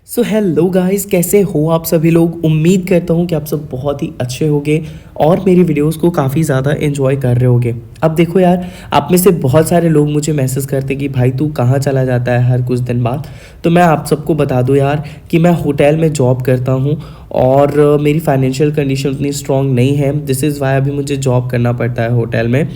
So hello guys, कैसे हो आप सभी लोग। उम्मीद करता हूँ कि आप सब बहुत ही अच्छे होंगे और मेरी वीडियोस को काफ़ी ज़्यादा एंजॉय कर रहे होगे। अब देखो यार, आप में से बहुत सारे लोग मुझे मैसेज करते कि भाई तू कहाँ चला जाता है हर कुछ दिन बाद। तो मैं आप सबको बता दूँ यार कि मैं होटल में जॉब करता हूँ और मेरी फाइनेंशियल कंडीशन उतनी स्ट्रांग नहीं है। दिस इज़ वाई अभी मुझे जॉब करना पड़ता है होटल में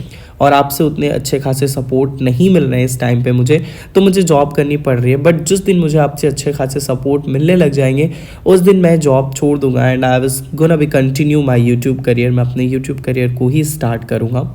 और आपसे उतने अच्छे खासे सपोर्ट नहीं मिल रहे हैं इस टाइम पे मुझे, तो मुझे जॉब करनी पड़ रही है। बट जिस दिन मुझे आपसे अच्छे खासे सपोर्ट मिलने लग जाएंगे उस दिन मैं जॉब छोड़ दूंगा and I was gonna be continue my YouTube career. मैं अपने यूट्यूब करियर को ही स्टार्ट करूंगा।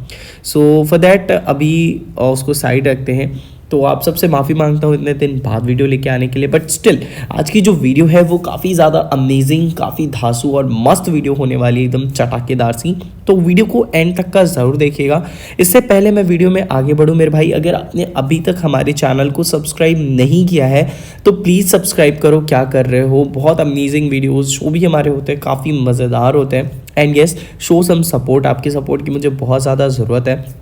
सो फॉर दैट अभी उसको साइड रखते हैं। तो आप सबसे माफ़ी मांगता हूँ इतने दिन बाद वीडियो लेके आने के लिए, बट स्टिल आज की जो वीडियो है वो काफ़ी ज़्यादा अमेजिंग, काफ़ी धांसू और मस्त वीडियो होने वाली है, एकदम चटाकेदार सी। तो वीडियो को एंड तक का ज़रूर देखिएगा। इससे पहले मैं वीडियो में आगे बढ़ूँ मेरे भाई, अगर आपने अभी तक हमारे चैनल को सब्सक्राइब नहीं किया है तो प्लीज़ सब्सक्राइब करो। क्या कर रहे हो, बहुत अमेजिंग वीडियोज़ जो भी हमारे होते हैं काफ़ी मज़ेदार होते हैं। And yes, show some support, आपके सपोर्ट की मुझे बहुत ज़्यादा ज़रूरत है।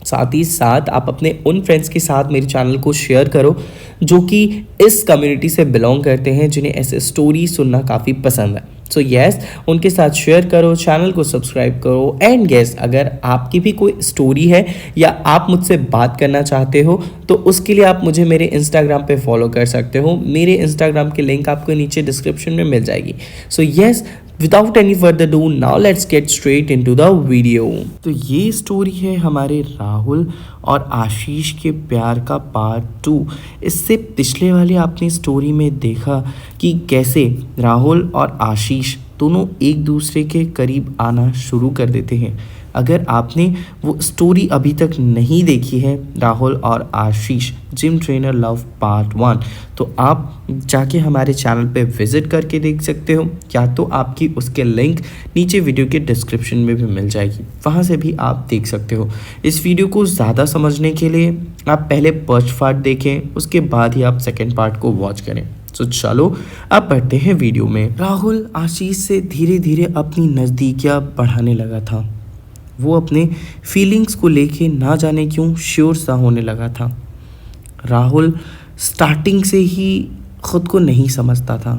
साथ ही साथ आप अपने उन फ्रेंड्स के साथ मेरे चैनल को शेयर करो जो कि इस कम्युनिटी से बिलोंग करते हैं, जिन्हें ऐसे स्टोरी सुनना काफ़ी पसंद है। सो येस, उनके साथ शेयर करो, चैनल को सब्सक्राइब करो। एंड येस, अगर आपकी भी कोई स्टोरी है या आप मुझसे बात करना चाहते हो तो उसके लिए आप मुझे मेरे इंस्टाग्राम पे फॉलो कर सकते हो। मेरे इंस्टाग्राम की लिंक आपको नीचे डिस्क्रिप्शन में मिल जाएगी। So yes, without any further do, now let's get straight into the video. तो ये स्टोरी है हमारे राहुल और आशीष के प्यार का पार्ट 2। इससे पिछले वाले आपने स्टोरी में देखा कि कैसे राहुल और आशीष दोनों एक दूसरे के करीब आना शुरू कर देते हैं। अगर आपने वो स्टोरी अभी तक नहीं देखी है, राहुल और आशीष जिम ट्रेनर लव पार्ट 1, तो आप जाके हमारे चैनल पे विज़िट करके देख सकते हो, या तो आपकी उसके लिंक नीचे वीडियो के डिस्क्रिप्शन में भी मिल जाएगी, वहाँ से भी आप देख सकते हो। इस वीडियो को ज़्यादा समझने के लिए आप पहले फर्स्ट पार्ट देखें, उसके बाद ही आप सेकेंड पार्ट को वॉच करें। तो चलो अब बढ़ते हैं वीडियो में। राहुल आशीष से धीरे धीरे अपनी नज़दीकियाँ बढ़ाने लगा था। वो अपने फीलिंग्स को लेके ना जाने क्यों श्योर सा होने लगा था। राहुल स्टार्टिंग से ही ख़ुद को नहीं समझता था,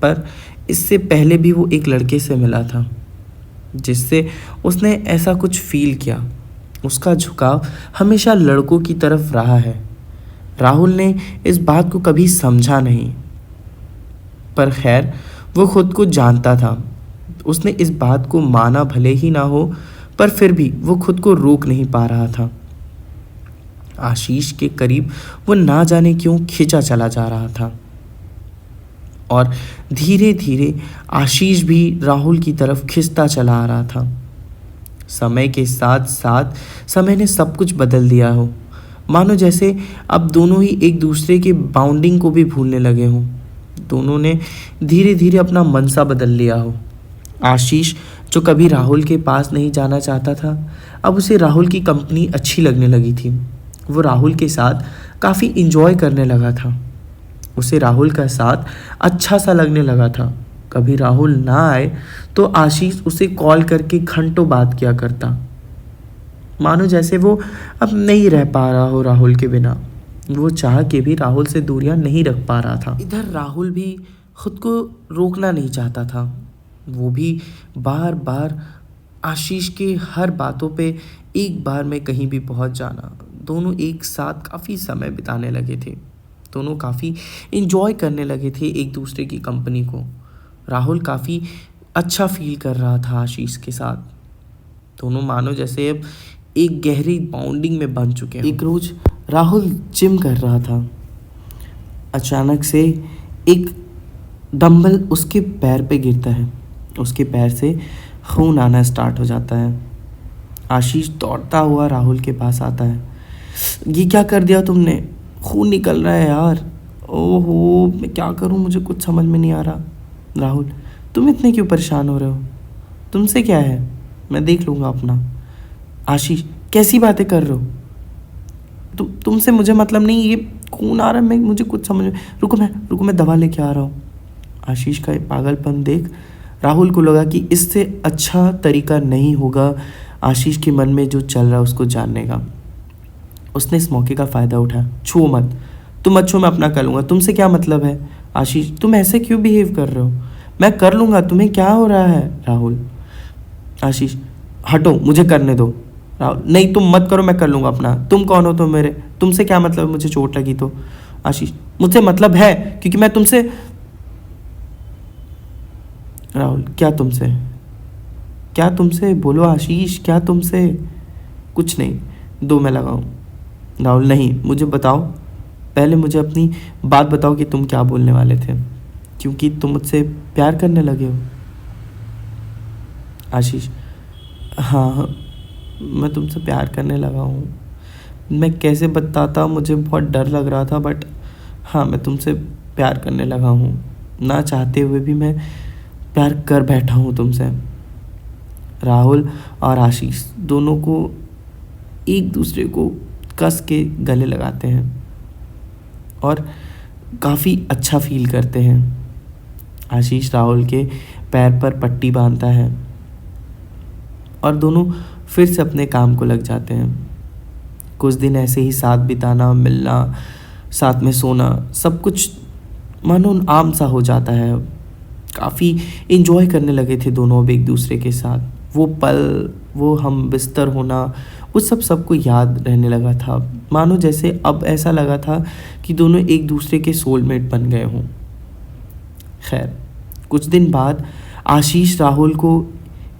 पर इससे पहले भी वो एक लड़के से मिला था जिससे उसने ऐसा कुछ फील किया। उसका झुकाव हमेशा लड़कों की तरफ रहा है। राहुल ने इस बात को कभी समझा नहीं, पर खैर वो खुद को जानता था। उसने इस बात को माना भले ही ना हो, पर फिर भी वो खुद को रोक नहीं पा रहा था। आशीष के करीब वो ना जाने क्यों खिंचा चला जा रहा था और धीरे धीरे आशीष भी राहुल की तरफ खिंचता चला आ रहा था। समय के साथ साथ समय ने सब कुछ बदल दिया हो, मानो जैसे अब दोनों ही एक दूसरे के बाउंडिंग को भी भूलने लगे हों। दोनों ने धीरे धीरे अपना मनसा बदल लिया हो। आशीष, जो कभी राहुल के पास नहीं जाना चाहता था, अब उसे राहुल की कंपनी अच्छी लगने लगी थी। वो राहुल के साथ काफ़ी इंजॉय करने लगा था। उसे राहुल का साथ अच्छा सा लगने लगा था। कभी राहुल ना आए तो आशीष उसे कॉल करके घंटों बात किया करता, मानो जैसे वो अब नहीं रह पा रहा हो राहुल के बिना। वो चाह के भी राहुल से दूरियां नहीं रख पा रहा था। इधर राहुल भी खुद को रोकना नहीं चाहता था। वो भी बार बार आशीष के हर बातों पे एक बार में कहीं भी पहुंच जाना। दोनों एक साथ काफ़ी समय बिताने लगे थे। दोनों काफ़ी इंजॉय करने लगे थे एक दूसरे की कंपनी को। राहुल काफ़ी अच्छा फील कर रहा था आशीष के साथ। दोनों मानो जैसे अब एक गहरी बाउंडिंग में बन चुके हैं। एक रोज़ राहुल जिम कर रहा था। अचानक से एक डंबल उसके पैर पे गिरता है। उसके पैर से खून आना स्टार्ट हो जाता है। आशीष दौड़ता हुआ राहुल के पास आता है। ये क्या कर दिया तुमने, खून निकल रहा है यार। ओहो, मैं क्या करूं, मुझे कुछ समझ में नहीं आ रहा। राहुल, तुम इतने क्यों परेशान हो रहे हो, तुमसे क्या है, मैं देख लूँगा अपना। आशीष, कैसी बातें कर रहे हो, तुमसे मुझे मतलब नहीं, ये खून आ रहा है, मैं मुझे कुछ समझ में, रुको मैं दवा लेके आ रहा हूँ। आशीष का ये पागलपन देख राहुल को लगा कि इससे अच्छा तरीका नहीं होगा आशीष के मन में जो चल रहा है उसको जानने का। उसने इस मौके का फ़ायदा उठाया। छुओ मत, तुम मत छुओ, मैं अपना कर लूँगा, तुमसे क्या मतलब है। आशीष तुम ऐसे क्यों बिहेव कर रहे हो? मैं कर लूँगा, तुम्हें क्या हो रहा है? राहुल। आशीष हटो, मुझे करने दो। राहुल नहीं तुम मत करो, मैं कर लूँगा अपना। तुम कौन हो? तो मेरे तुमसे क्या मतलब? मुझे चोट लगी तो? आशीष मुझसे मतलब है, क्योंकि मैं तुमसे। राहुल क्या तुमसे? क्या तुमसे? बोलो आशीष, क्या तुमसे? कुछ नहीं, दो मैं लगाऊं। राहुल नहीं, मुझे बताओ, पहले मुझे अपनी बात बताओ कि तुम क्या बोलने वाले थे, क्योंकि तुम मुझसे प्यार करने लगे हो। आशीष हाँ, मैं तुमसे प्यार करने लगा हूँ। मैं कैसे बताता, मुझे बहुत डर लग रहा था, बट हाँ मैं तुमसे प्यार करने लगा हूँ। ना चाहते हुए भी मैं प्यार कर बैठा हूँ तुमसे। राहुल और आशीष दोनों को एक दूसरे को कस के गले लगाते हैं और काफ़ी अच्छा फील करते हैं। आशीष राहुल के पैर पर पट्टी बांधता है और दोनों फिर से अपने काम को लग जाते हैं। कुछ दिन ऐसे ही साथ बिताना, मिलना, साथ में सोना, सब कुछ मानो आम सा हो जाता है। काफ़ी इन्जॉय करने लगे थे दोनों अब एक दूसरे के साथ। वो पल, वो हम बिस्तर होना, वो सब सबको याद रहने लगा था। मानो जैसे अब ऐसा लगा था कि दोनों एक दूसरे के सोलमेट बन गए हों। खैर, कुछ दिन बाद आशीष राहुल को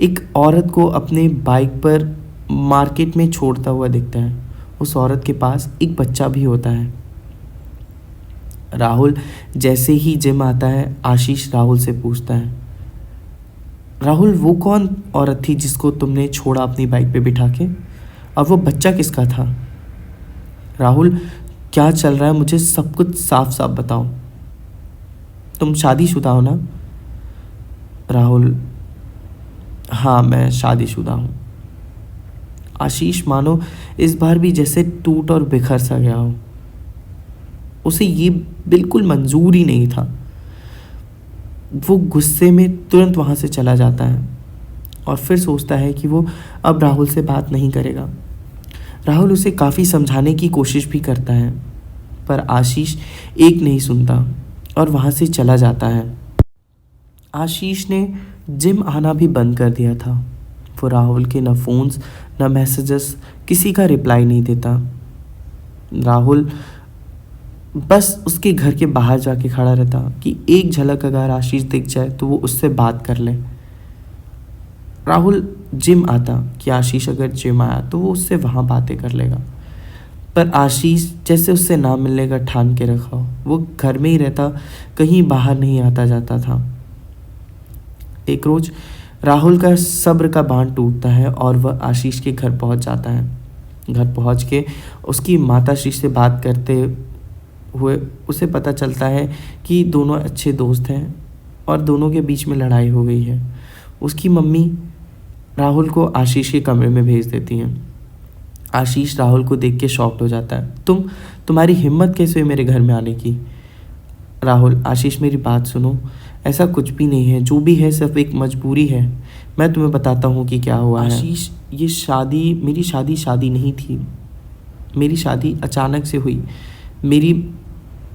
एक औरत को अपने बाइक पर मार्केट में छोड़ता हुआ दिखता है। उस औरत के पास एक बच्चा भी होता है। राहुल जैसे ही जिम आता है, आशीष राहुल से पूछता है, राहुल वो कौन औरत थी जिसको तुमने छोड़ा अपनी बाइक पे बिठा के, और वो बच्चा किसका था? राहुल क्या चल रहा है, मुझे सब कुछ साफ साफ बताओ। तुम शादीशुदा हो ना? राहुल हाँ मैं शादीशुदा हूँ। आशीष मानो इस बार भी जैसे टूट और बिखर सा गया हो। उसे ये बिल्कुल मंजूर ही नहीं था। वो गुस्से में तुरंत वहाँ से चला जाता है और फिर सोचता है कि वो अब राहुल से बात नहीं करेगा। राहुल उसे काफ़ी समझाने की कोशिश भी करता है, पर आशीष एक नहीं सुनता और वहाँ से चला जाता है। आशीष ने जिम आना भी बंद कर दिया था। वो राहुल के न फ़ोन्स न मैसेजेस, किसी का रिप्लाई नहीं देता। राहुल बस उसके घर के बाहर जाके खड़ा रहता कि एक झलक अगर आशीष दिख जाए तो वो उससे बात कर ले। राहुल जिम आता कि आशीष अगर जिम आया तो वो उससे वहाँ बातें कर लेगा, पर आशीष जैसे उससे ना मिलने का ठान के रखा हो। वो घर में ही रहता, कहीं बाहर नहीं आता जाता था। एक रोज़ राहुल का सब्र का बांध टूटता है और वह आशीष के घर पहुंच जाता है। घर पहुंच के उसकी माताश्री से बात करते हुए उसे पता चलता है कि दोनों अच्छे दोस्त हैं और दोनों के बीच में लड़ाई हो गई है। उसकी मम्मी राहुल को आशीष के कमरे में भेज देती हैं। आशीष राहुल को देख के शॉक्ड हो जाता है। तुम्हारी हिम्मत कैसे हुई मेरे घर में आने की? राहुल आशीष मेरी बात सुनो, ऐसा कुछ भी नहीं है, जो भी है सिर्फ एक मजबूरी है। मैं तुम्हें बताता हूँ कि क्या हुआ है। आशीष ये शादी, मेरी शादी नहीं थी। मेरी शादी अचानक से हुई। मेरी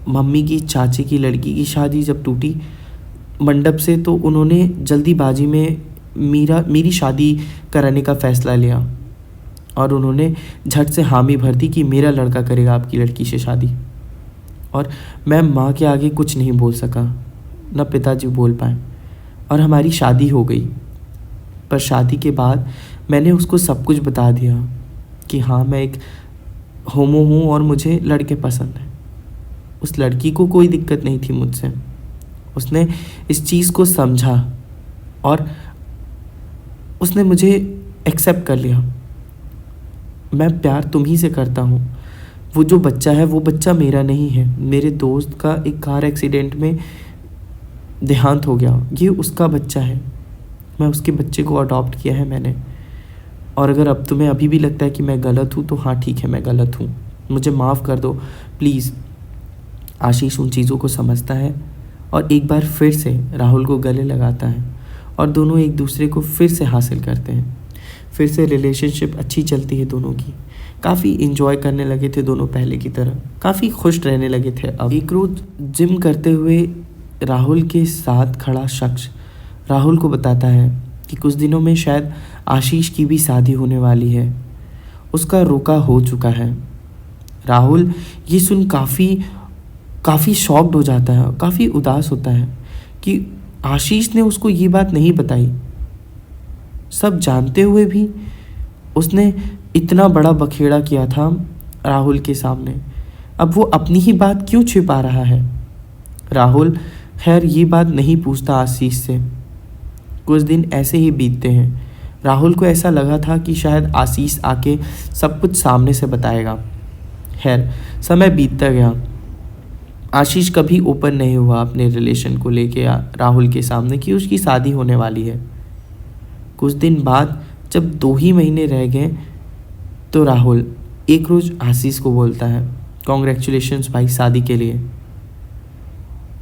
मम्मी की चाची की लड़की की शादी जब टूटी मंडप से, तो उन्होंने जल्दीबाजी में मेरी शादी कराने का फ़ैसला लिया और उन्होंने झट से हामी भर दी कि मेरा लड़का करेगा आपकी लड़की से शादी। और मैं माँ के आगे कुछ नहीं बोल सका, न पिताजी बोल पाए, और हमारी शादी हो गई। पर शादी के बाद मैंने उसको सब कुछ बता दिया कि हाँ मैं एक होमो हूँ और मुझे लड़के पसंद हैं। उस लड़की को कोई दिक्कत नहीं थी मुझसे। उसने इस चीज़ को समझा और उसने मुझे एक्सेप्ट कर लिया। मैं प्यार तुम्ही से करता हूँ। वो जो बच्चा है वो बच्चा मेरा नहीं है। मेरे दोस्त का एक कार एक्सीडेंट में देहांत हो गया, ये उसका बच्चा है। मैं उसके बच्चे को अडॉप्ट किया है मैंने। और अगर अब तुम्हें अभी भी लगता है कि मैं गलत हूँ तो हाँ ठीक है, मैं गलत हूँ, मुझे माफ़ कर दो प्लीज़। आशीष उन चीज़ों को समझता है और एक बार फिर से राहुल को गले लगाता है और दोनों एक दूसरे को फिर से हासिल करते हैं। फिर से रिलेशनशिप अच्छी चलती है दोनों की। काफ़ी इन्जॉय करने लगे थे दोनों पहले की तरह, काफ़ी खुश रहने लगे थे। अब एक रोज़ जिम करते हुए राहुल के साथ खड़ा शख्स राहुल को बताता है कि कुछ दिनों में शायद आशीष की भी शादी होने वाली है, उसका रोका हो चुका है। राहुल ये सुन काफ़ी शॉक्ड हो जाता है, काफ़ी उदास होता है कि आशीष ने उसको ये बात नहीं बताई। सब जानते हुए भी उसने इतना बड़ा बखेड़ा किया था राहुल के सामने, अब वो अपनी ही बात क्यों छिपा रहा है। राहुल खैर ये बात नहीं पूछता आशीष से। कुछ दिन ऐसे ही बीतते हैं। राहुल को ऐसा लगा था कि शायद आशीष आके सब कुछ सामने से बताएगा। खैर समय बीतता गया। आशीष कभी ओपन नहीं हुआ अपने रिलेशन को लेके राहुल के सामने कि उसकी शादी होने वाली है। कुछ दिन बाद जब 2 ही महीने रह गए तो राहुल एक रोज़ आशीष को बोलता है, कॉन्ग्रेचुलेशंस भाई शादी के लिए।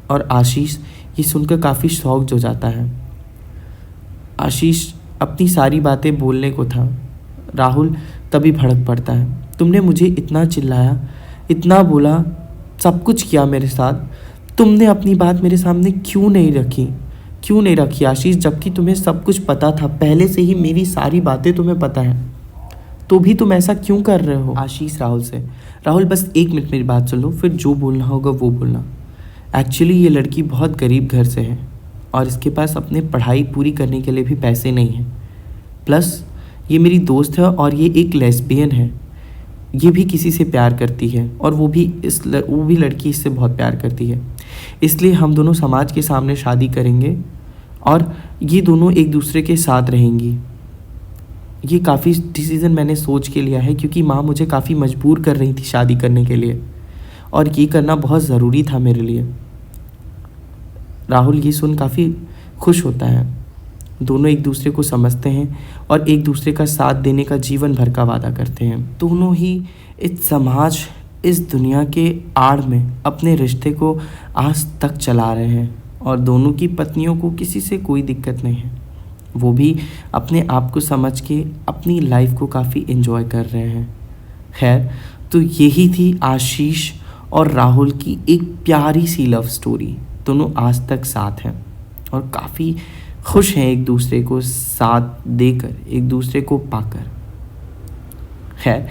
और आशीष ये सुनकर काफ़ी शॉक्ड हो जाता है। आशीष अपनी सारी बातें बोलने को था, राहुल तभी भड़क पड़ता है, तुमने मुझे इतना चिल्लाया, इतना बोला, सब कुछ किया मेरे साथ, तुमने अपनी बात मेरे सामने क्यों नहीं रखी आशीष, जबकि तुम्हें सब कुछ पता था, पहले से ही मेरी सारी बातें तुम्हें पता है, तो भी तुम ऐसा क्यों कर रहे हो। आशीष राहुल से, राहुल बस 1 मिनट मेरी बात सुन लो, फिर जो बोलना होगा वो बोलना। एक्चुअली ये लड़की बहुत गरीब घर से है और इसके पास अपने पढ़ाई पूरी करने के लिए भी पैसे नहीं हैं। प्लस ये मेरी दोस्त है और ये एक लेस्बियन है, ये भी किसी से प्यार करती है और वो भी लड़की इससे बहुत प्यार करती है। इसलिए हम दोनों समाज के सामने शादी करेंगे और ये दोनों एक दूसरे के साथ रहेंगी। ये काफ़ी डिसीज़न मैंने सोच के लिया है क्योंकि माँ मुझे काफ़ी मजबूर कर रही थी शादी करने के लिए और ये करना बहुत ज़रूरी था मेरे लिए। राहुल ये सुन काफ़ी खुश होता है। दोनों एक दूसरे को समझते हैं और एक दूसरे का साथ देने का जीवन भर का वादा करते हैं। दोनों ही इस समाज, इस दुनिया के आड़ में अपने रिश्ते को आज तक चला रहे हैं और दोनों की पत्नियों को किसी से कोई दिक्कत नहीं है। वो भी अपने आप को समझ के अपनी लाइफ को काफ़ी एंजॉय कर रहे हैं। खैर, तो यही थी आशीष और राहुल की एक प्यारी सी लव स्टोरी। दोनों आज तक साथ हैं और काफ़ी खुश हैं एक दूसरे को साथ देकर, एक दूसरे को पाकर। खैर,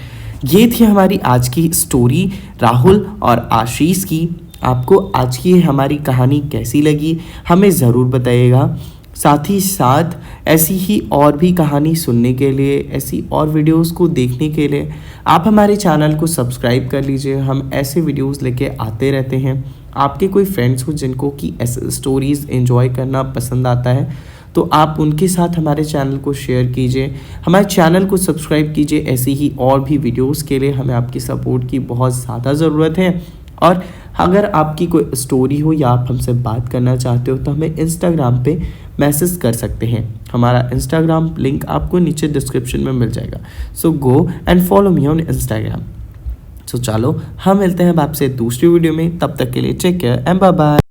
ये थी हमारी आज की स्टोरी राहुल और आशीष की। आपको आज की हमारी कहानी कैसी लगी हमें ज़रूर बताइएगा। साथ ही साथ ऐसी ही और भी कहानी सुनने के लिए, ऐसी और वीडियोस को देखने के लिए आप हमारे चैनल को सब्सक्राइब कर लीजिए। हम ऐसे वीडियोस लेके आते रहते हैं। आपके कोई फ्रेंड्स हो जिनको कि ऐसे स्टोरीज़ एंजॉय करना पसंद आता है तो आप उनके साथ हमारे चैनल को शेयर कीजिए, हमारे चैनल को सब्सक्राइब कीजिए। ऐसी ही और भी वीडियोस के लिए हमें आपकी सपोर्ट की बहुत ज़्यादा ज़रूरत है। और अगर आपकी कोई स्टोरी हो या आप हमसे बात करना चाहते हो तो हमें इंस्टाग्राम पे मैसेज कर सकते हैं। हमारा इंस्टाग्राम लिंक आपको नीचे डिस्क्रिप्शन में मिल जाएगा। So go and follow me on Instagram. So चलो हम मिलते हैं अब आपसे दूसरी वीडियो में, तब तक के लिए take care and bye bye.